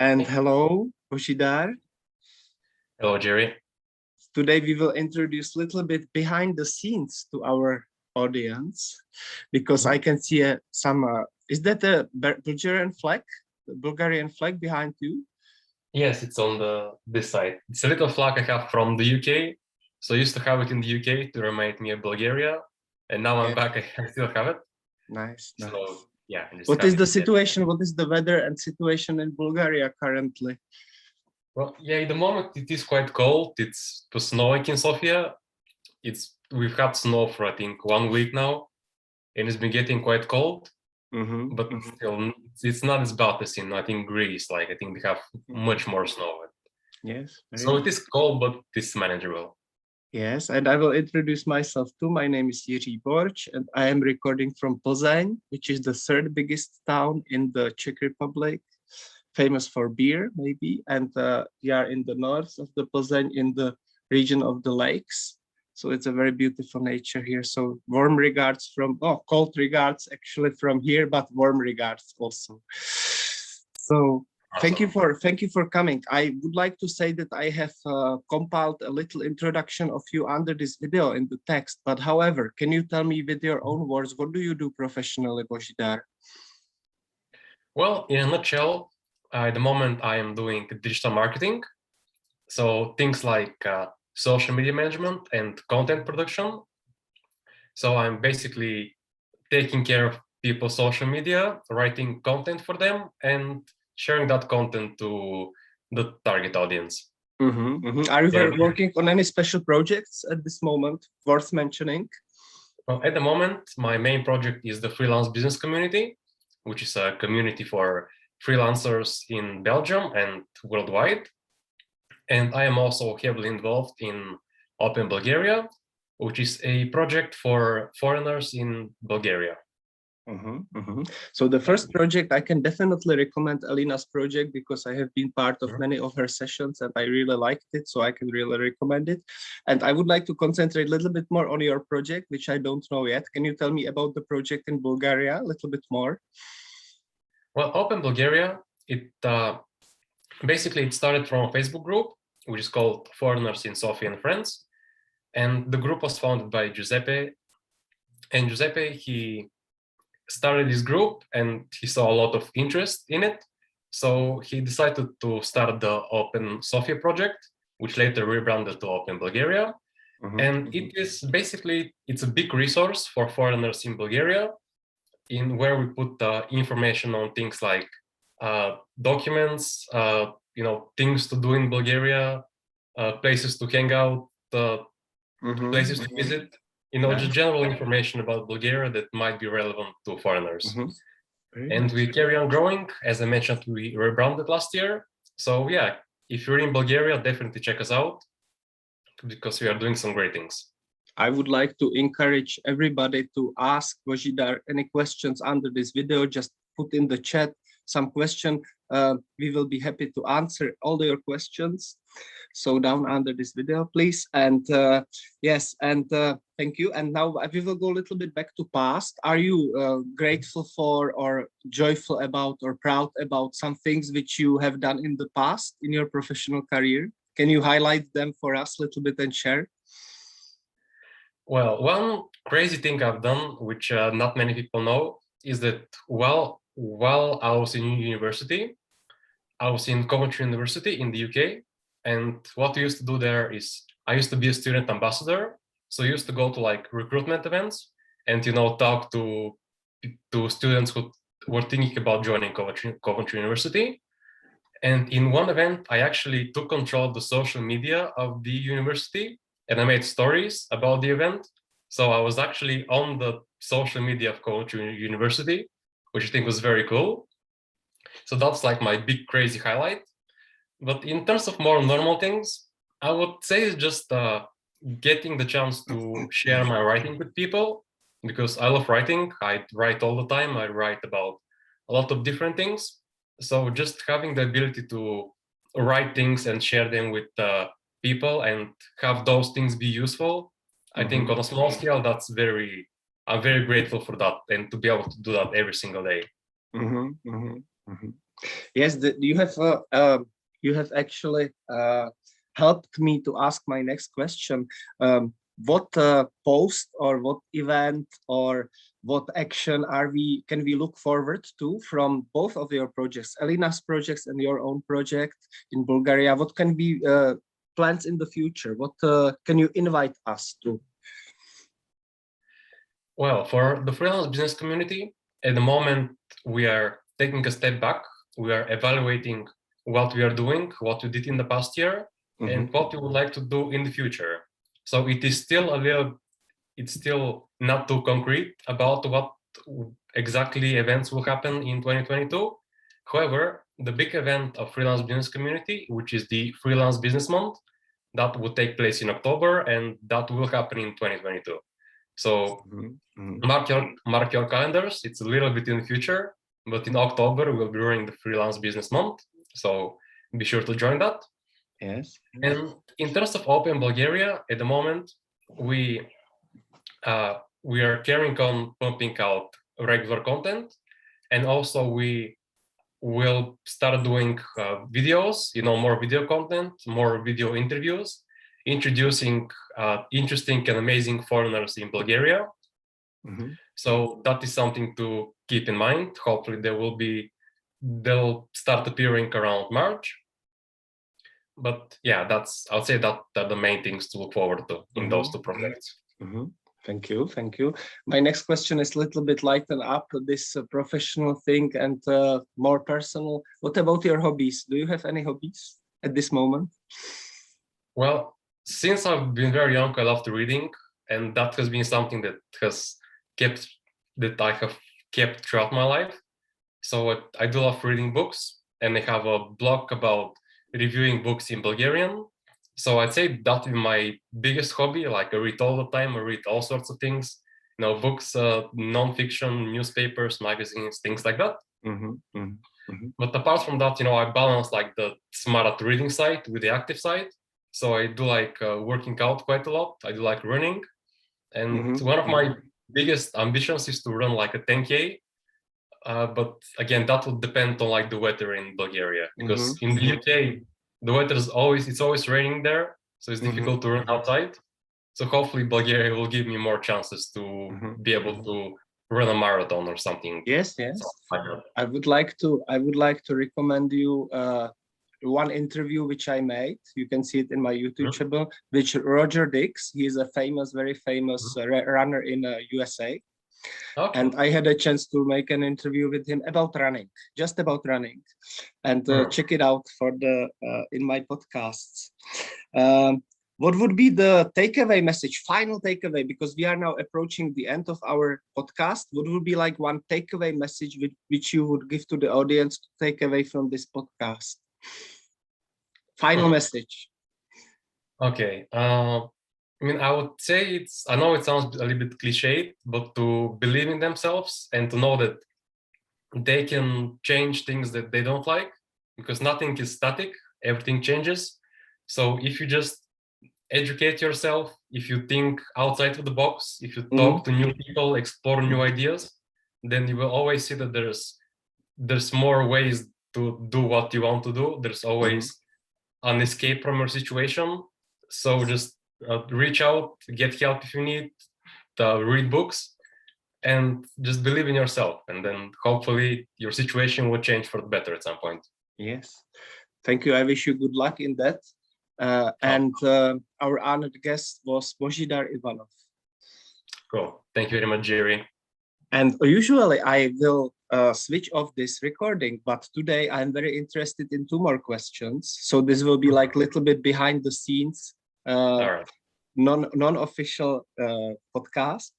And hello, Bozhidar. Hello, Jerry. Today we will introduce a little bit behind the scenes to our audience because I can see is that a Bulgarian flag? The Bulgarian flag behind you? Yes, it's on this side. It's a little flag I have from the UK. So I used to have it in the UK to remind me of Bulgaria. And now I'm back, I still have it. Nice. So yeah. What is the situation? What is the weather and situation in Bulgaria currently? Well, yeah, at the moment it is quite cold. It was snowing in Sofia. We've had snow for I think 1 week now, and it's been getting quite cold. But still, it's not as bad as in I think Greece. Like I think they have much more snow. Yes. So it is cold, but it's manageable. Yes, and I will introduce myself too. My name is Jiří Borč, and I am recording from Plzeň, which is the third biggest town in the Czech Republic, famous for beer, maybe. And we are in the north of the Plzeň, in the region of the lakes. So it's a very beautiful nature here. So warm regards cold regards actually from here, but warm regards also. So thank you for coming. I would like to say that I have compiled a little introduction of you under this video in the text. But however, can you tell me with your own words, what do you do professionally, Bozhidar? Well, in a nutshell, at the moment I am doing digital marketing. So things like social media management and content production. So I'm basically taking care of people's social media, writing content for them, and sharing that content to the target audience. Are you working on any special projects at this moment worth mentioning? Well, at the moment, my main project is the freelance business community, which is a community for freelancers in Belgium and worldwide. And I am also heavily involved in Open Bulgaria, which is a project for foreigners in Bulgaria. So the first project, I can definitely recommend Alina's project because I have been part of many of her sessions and I really liked it, so I can really recommend it. And I would like to concentrate a little bit more on your project, which I don't know yet. Can you tell me about the project in Bulgaria a little bit more? Well, Open Bulgaria, basically it started from a Facebook group, which is called Foreigners in Sofia and Friends. And the group was founded by Giuseppe. And Giuseppe, he started this group and he saw a lot of interest in it. So he decided to start the Open Sofia project, which later rebranded to Open Bulgaria. And it is basically, it's a big resource for foreigners in Bulgaria, in where we put information on things like documents, things to do in Bulgaria, places to hang out, places to visit, just general information about Bulgaria that might be relevant to foreigners. And we carry on growing. As I mentioned, we rebranded last year. So yeah, if you're in Bulgaria, definitely check us out because we are doing some great things. I would like to encourage everybody to ask Bozhidar any questions under this video. Just put in the chat some question. We will be happy to answer all your questions. So down under this video, please. And yes, and thank you. And now we will go a little bit back to past. Are you grateful for or joyful about or proud about some things which you have done in the past in your professional career? Can you highlight them for us a little bit and share? Well, one crazy thing I've done, which not many people know, is that while I was in university, I was in Coventry University in the UK. And what we used to do there is I used to be a student ambassador. So I used to go to like recruitment events and, talk to students who were thinking about joining Coventry University. And in one event, I actually took control of the social media of the university and I made stories about the event. So I was actually on the social media of Coventry University, which I think was very cool. So that's like my big crazy highlight. But in terms of more normal things, I would say it's just getting the chance to share my writing with people because I love writing. I write all the time. I write about a lot of different things. So just having the ability to write things and share them with people and have those things be useful, I think on a small scale, I'm very grateful for that and to be able to do that every single day. Yes, you have actually helped me to ask my next question. What post or what event or what action can we look forward to from both of your projects, Elina's projects and your own project in Bulgaria? What can be plans in the future? What can you invite us to? Well, for the freelance business community, at the moment, we are taking a step back. We are evaluating what we are doing, what we did in the past year, and what we would like to do in the future. So it is still it's still not too concrete about what exactly events will happen in 2022. However, the big event of freelance business community, which is the Freelance Business Month, that will take place in October, and that will happen in 2022. So mark your calendars. It's a little bit in the future, but in October we'll be running the Freelance Business Month. So be sure to join that. Yes. And in terms of Open Bulgaria, at the moment we are carrying on pumping out regular content, and also we will start doing videos, more video content, more video interviews, introducing interesting and amazing foreigners in Bulgaria. So that is something to keep in mind. Hopefully they'll start appearing around March. But yeah, I'll say that the main things to look forward to in those two projects. Thank you. My next question is a little bit lighten up this professional thing and more personal. What about your hobbies? Do you have any hobbies at this moment? Well, since I've been very young, I loved reading, and that has been something that I have kept throughout my life. So I do love reading books, and I have a blog about reviewing books in Bulgarian. So I'd say that is my biggest hobby. Like I read all the time. I read all sorts of things, books, non-fiction, newspapers, magazines, things like that. But apart from that, I balance like the smart reading side with the active side. So I do like working out quite a lot. I do like running. And one of my biggest ambitions is to run like a 10K. But again, that would depend on like the weather in Bulgaria, because in the UK, the weather is always raining there. So it's difficult to run outside. So hopefully Bulgaria will give me more chances to be able to run a marathon or something. Yes. Like I would like to recommend you one interview which I made. You can see it in my YouTube channel, which Roger Dix. He is a very famous runner in USA. Okay. And I had a chance to make an interview with him about running, just about running, and check it out for in my podcasts. What would be the takeaway message, final takeaway, because we are now approaching the end of our podcast? What would be like one takeaway message which you would give to the audience to take away from this podcast? Final message. Okay. I would say I know it sounds a little bit cliched, but to believe in themselves and to know that they can change things that they don't like, because nothing is static, everything changes. So if you just educate yourself, if you think outside of the box, if you talk to new people, explore new ideas, then you will always see that there's more ways to do what you want to do. There's always an escape from your situation. So just reach out, get help if you need, read books, and just believe in yourself. And then hopefully your situation will change for the better at some point. Yes. Thank you. I wish you good luck in that. And our honored guest was Bozhidar Ivanov. Cool. Thank you very much, Jerry. And usually I will switch off this recording, but today I'm very interested in two more questions. So this will be like a little bit behind the scenes, non-official podcast.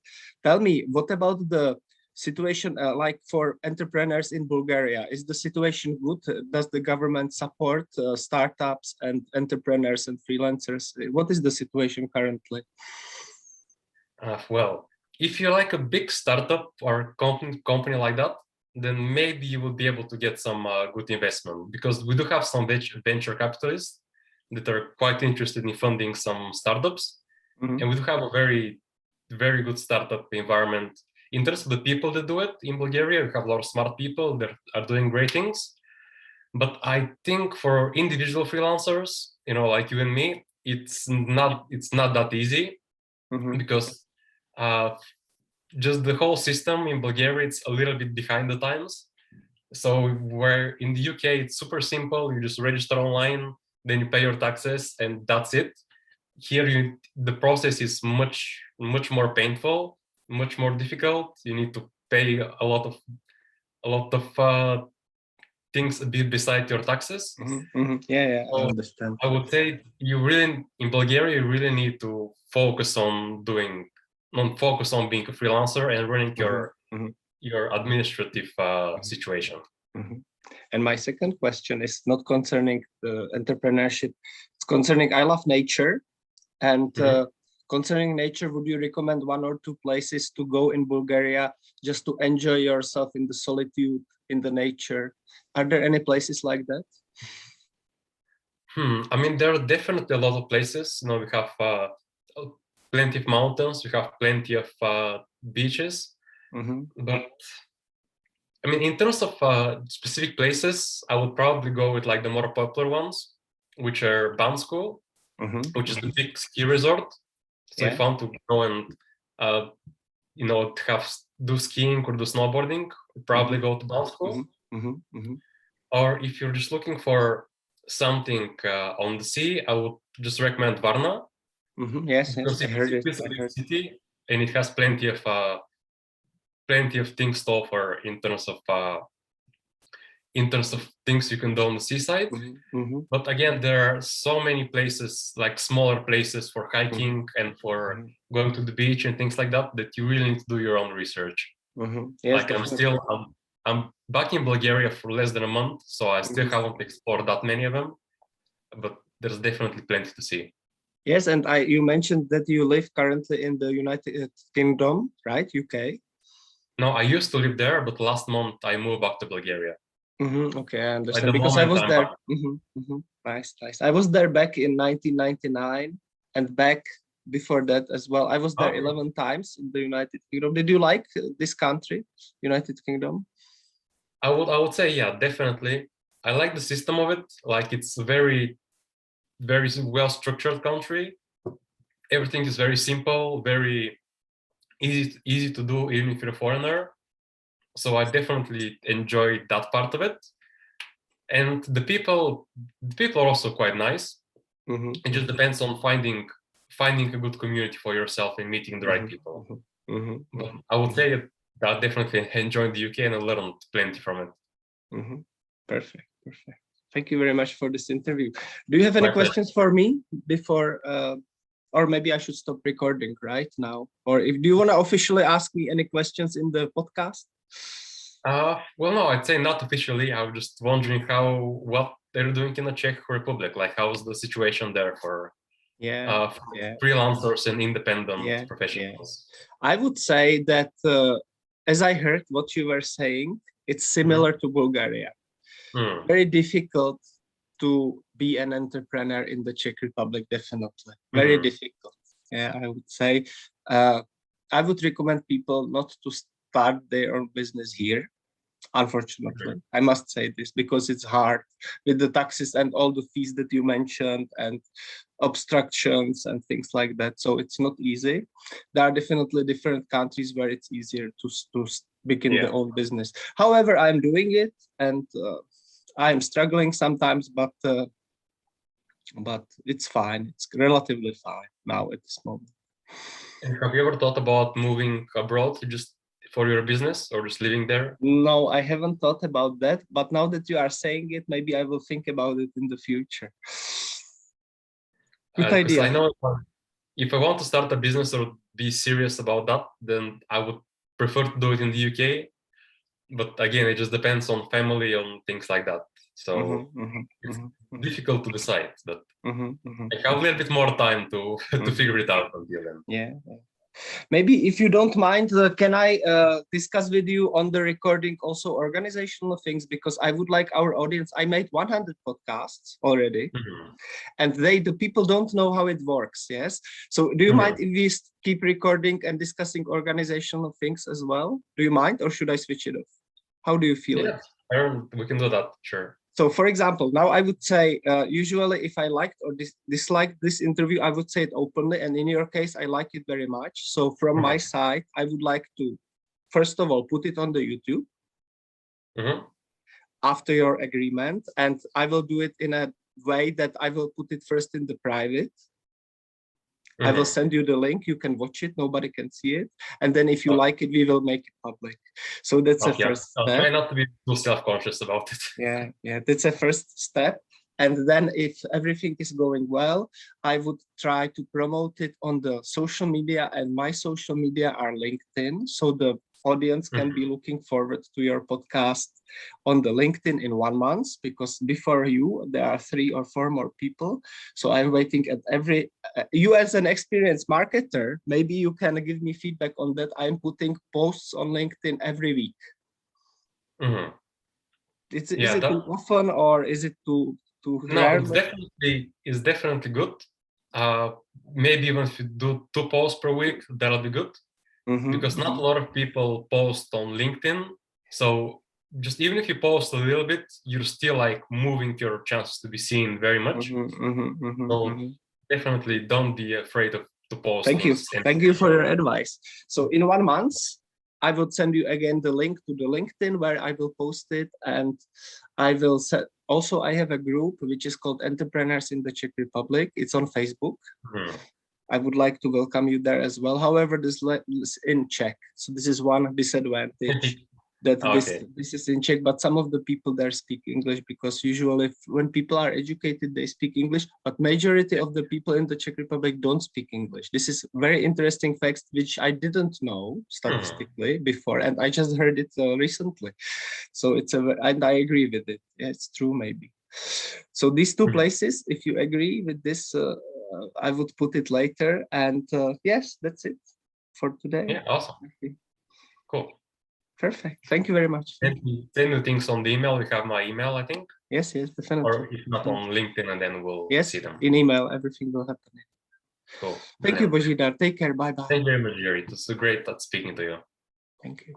Tell me, what about the situation like for entrepreneurs in Bulgaria? Is the situation good? Does the government support startups and entrepreneurs and freelancers? What is the situation currently? Well, if you're like a big startup or company like that, then maybe you will be able to get some good investment, because we do have some venture capitalists that are quite interested in funding some startups. And we do have a very, very good startup environment. In terms of the people that do it in Bulgaria, we have a lot of smart people that are doing great things. But I think for individual freelancers, like you and me, it's not that easy because just the whole system in Bulgaria, it's a little bit behind the times. So where in the UK, it's super simple. You just register online, then you pay your taxes, and that's it. Here, the process is much more painful, much more difficult. You need to pay a lot of things beside your taxes. Yeah, I understand. I would say in Bulgaria, you really need to focus on being a freelancer and running your administrative situation. And my second question is not concerning the entrepreneurship. It's concerning, I love nature. And concerning nature, would you recommend one or two places to go in Bulgaria just to enjoy yourself in the solitude, in the nature? Are there any places like that? I mean, there are definitely a lot of places. We have plenty of mountains, we have plenty of beaches. But I mean, in terms of specific places, I would probably go with like the more popular ones, which are Bansko, which is the big ski resort. So if you want to go and do skiing or do snowboarding, probably go to Bansko. Or if you're just looking for something on the sea, I would just recommend Varna. Yes, I heard it. It's a big city, and it has plenty of things to offer in terms of things you can do on the seaside. But again, there are so many places, like smaller places for hiking and for going to the beach and things like that you really need to do your own research. Yes, like I'm back in Bulgaria for less than a month, so I still haven't explored that many of them, but there's definitely plenty to see. Yes, and you mentioned that you live currently in the United Kingdom, right? UK. No, I used to live there, but last month I moved back to Bulgaria. Okay, I understand, because I was there. Nice. I was there back in 1999 and back before that as well. I was there 11 times in the United Kingdom. Did you like this country, United Kingdom? I would say, yeah, definitely. I like the system of it. Like, it's a very, very well-structured country. Everything is very simple, very easy to do, even if you're a foreigner. So I definitely enjoy that part of it. And the people are also quite nice. It just depends on finding a good community for yourself and meeting the right people. I would say that I definitely enjoyed the UK and I learned plenty from it. Perfect. Thank you very much for this interview. Do you have any questions for me before, or maybe I should stop recording right now? Or do you want to officially ask me any questions in the podcast? Well, no, I'd say not officially. I was just wondering what they're doing in the Czech Republic. Like, how's the situation there for freelancers and independent professionals? I would say that, as I heard what you were saying, it's similar to Bulgaria. Very difficult to be an entrepreneur in the Czech Republic, definitely. Very difficult. Yeah, I would say. I would recommend people not to start their own business here. Unfortunately, I must say this, because it's hard with the taxes and all the fees that you mentioned and obstructions and things like that. So it's not easy. There are definitely different countries where it's easier to begin their own business. However, I'm doing it, and I'm struggling sometimes, but it's fine. It's relatively fine now at this moment. And have you ever thought about moving abroad just for your business, or just living there? No, I haven't thought about that, but now that you are saying it, maybe I will think about it in the future. Good idea. I know if I want to start a business or be serious about that, then I would prefer to do it in the UK. But again, it just depends on family, on things like that. So it's difficult to decide, but I have a little bit more time to figure it out until then. Yeah. Maybe if you don't mind, can I discuss with you on the recording also organizational things, because I would like our audience. I made 100 podcasts already, and the people don't know how it works. Yes. So do you mind if we keep recording and discussing organizational things as well? Do you mind, or should I switch it off? How do you feel? We can do that. Sure. So for example, now I would say, usually if I liked or disliked this interview, I would say it openly. And in your case, I like it very much. So from my side, I would like to, first of all, put it on the YouTube after your agreement. And I will do it in a way that I will put it first in the private. I will send you the link. You can watch it. Nobody can see it. And then if you like it, we will make it public. So that's a first step. I'll try not to be too self-conscious about it. Yeah, that's a first step. And then if everything is going well, I would try to promote it on the social media, and my social media are LinkedIn. So the audience can be looking forward to your podcast on the LinkedIn in 1 month, because before you, there are 3 or 4 more people. So I'm waiting at every, you as an experienced marketer, maybe you can give me feedback on that. I'm putting posts on LinkedIn every week. Is it too often, or is it too rarely? No, it's definitely good. Maybe even if you do 2 posts per week, that'll be good. Because not a lot of people post on LinkedIn. So just even if you post a little bit, you're still like moving your chances to be seen very much. So definitely don't be afraid to post. Thank you for your advice. So in 1 month, I will send you again the link to the LinkedIn where I will post it, and I will set. Also, I have a group which is called Entrepreneurs in the Czech Republic. It's on Facebook. I would like to welcome you there as well. However, this is in Czech, so this is one disadvantage that this is in Czech. But some of the people there speak English, because usually when people are educated, they speak English. But majority of the people in the Czech Republic don't speak English. This is very interesting facts which I didn't know statistically before, and I just heard it recently. So and I agree with it. Yeah, it's true, maybe. So these 2 places, if you agree with this. I would put it later, and yes, that's it for today. Yeah, awesome. Cool. Perfect. Thank you very much. Send me the things on the email. You have my email, I think. Yes, definitely. Or if not, on LinkedIn, and then we'll see them. In email, everything will happen. Cool. Thank you, Bozhidar. Take care. Bye-bye. Thank you very much, Jerry. It was so great speaking to you. Thank you.